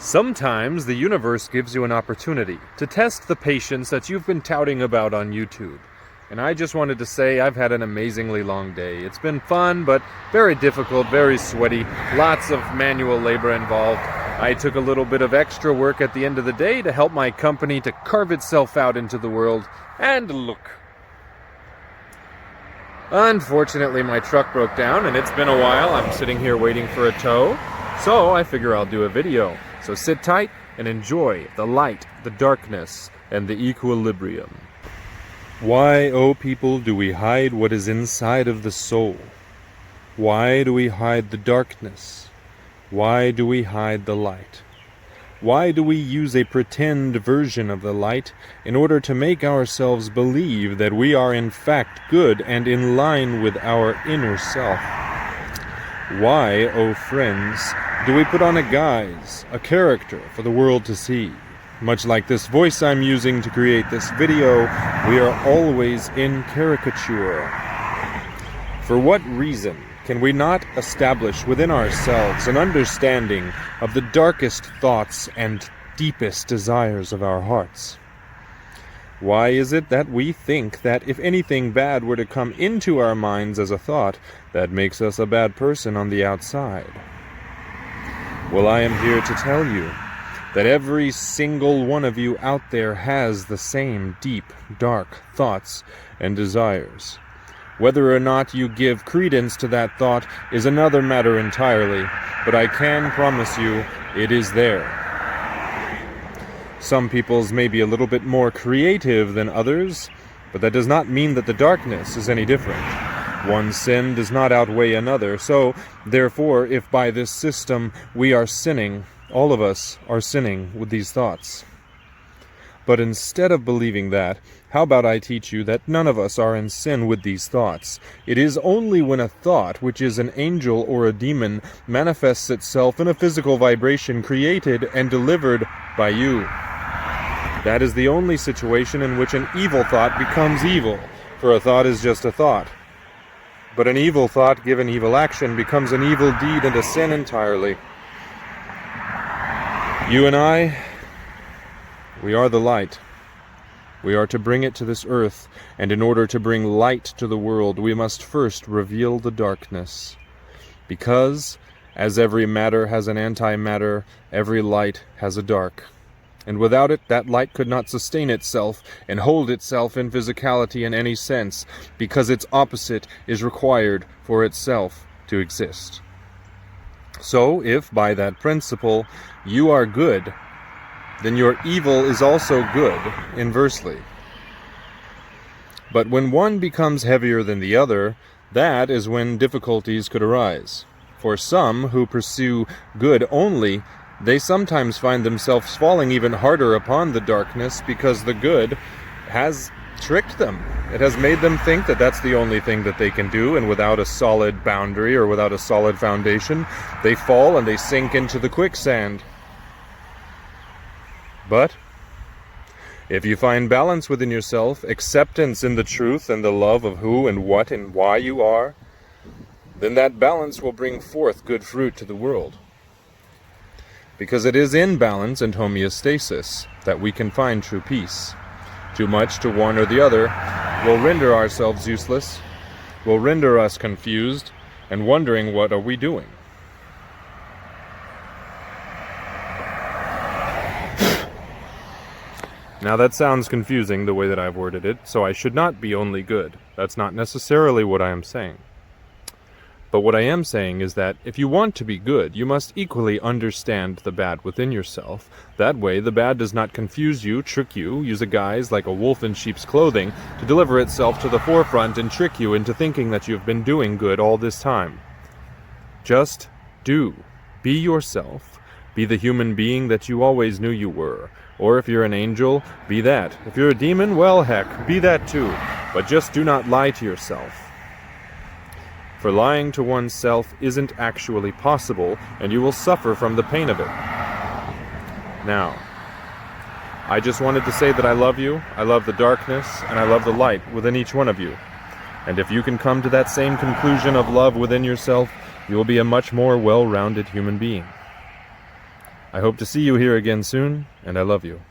Sometimes the universe gives you an opportunity to test the patience that you've been touting about on YouTube. And I just wanted to say I've had an amazingly long day. It's been fun, but very difficult, very sweaty, lots of manual labor involved. I took a little bit of extra work at the end of the day to help my company to carve itself out into the world. And look. Unfortunately, my truck broke down, and it's been a while. I'm sitting here waiting for a tow, so I figure I'll do a video. So sit tight and enjoy the light, the darkness, and the equilibrium. Why, O people, do we hide what is inside of the soul? Why do we hide the darkness? Why do we hide the light? Why do we use a pretend version of the light in order to make ourselves believe that we are in fact good and in line with our inner self? Why, O friends, do we put on a guise, a character for the world to see? Much like this voice I'm using to create this video, we are always in caricature. For what reason can we not establish within ourselves an understanding of the darkest thoughts and deepest desires of our hearts? Why is it that we think that if anything bad were to come into our minds as a thought, that makes us a bad person on the outside? Well, I am here to tell you that every single one of you out there has the same deep, dark thoughts and desires. Whether or not you give credence to that thought is another matter entirely, but I can promise you it is there. Some people's may be a little bit more creative than others, but that does not mean that the darkness is any different. One sin does not outweigh another, so, therefore, if by this system we are sinning, all of us are sinning with these thoughts. But instead of believing that, how about I teach you that none of us are in sin with these thoughts? It is only when a thought, which is an angel or a demon, manifests itself in a physical vibration created and delivered by you. That is the only situation in which an evil thought becomes evil, for a thought is just a thought. But an evil thought given evil action becomes an evil deed and a sin entirely. You and I, we are the light. We are to bring it to this earth, and in order to bring light to the world, we must first reveal the darkness. Because, as every matter has an antimatter, every light has a dark. And without it, that light could not sustain itself and hold itself in physicality in any sense, because its opposite is required for itself to exist. So, if, by that principle, you are good, then your evil is also good, inversely. But when one becomes heavier than the other, that is when difficulties could arise. For some who pursue good only, they sometimes find themselves falling even harder upon the darkness because the good has tricked them. It has made them think that that's the only thing that they can do, and without a solid boundary or without a solid foundation, they fall and they sink into the quicksand. But if you find balance within yourself, acceptance in the truth and the love of who and what and why you are, then that balance will bring forth good fruit to the world. Because it is in balance and homeostasis that we can find true peace. Too much to one or the other will render ourselves useless, will render us confused, and wondering what are we doing. Now that sounds confusing the way that I've worded it, so I should not be only good. That's not necessarily what I am saying. But what I am saying is that if you want to be good, you must equally understand the bad within yourself. That way, the bad does not confuse you, trick you, use a guise like a wolf in sheep's clothing to deliver itself to the forefront and trick you into thinking that you've been doing good all this time. Just do. Be yourself. Be the human being that you always knew you were. Or if you're an angel, be that. If you're a demon, well, heck, be that too. But just do not lie to yourself. For lying to oneself isn't actually possible, and you will suffer from the pain of it. Now, I just wanted to say that I love you, I love the darkness, and I love the light within each one of you. And if you can come to that same conclusion of love within yourself, you will be a much more well-rounded human being. I hope to see you here again soon, and I love you.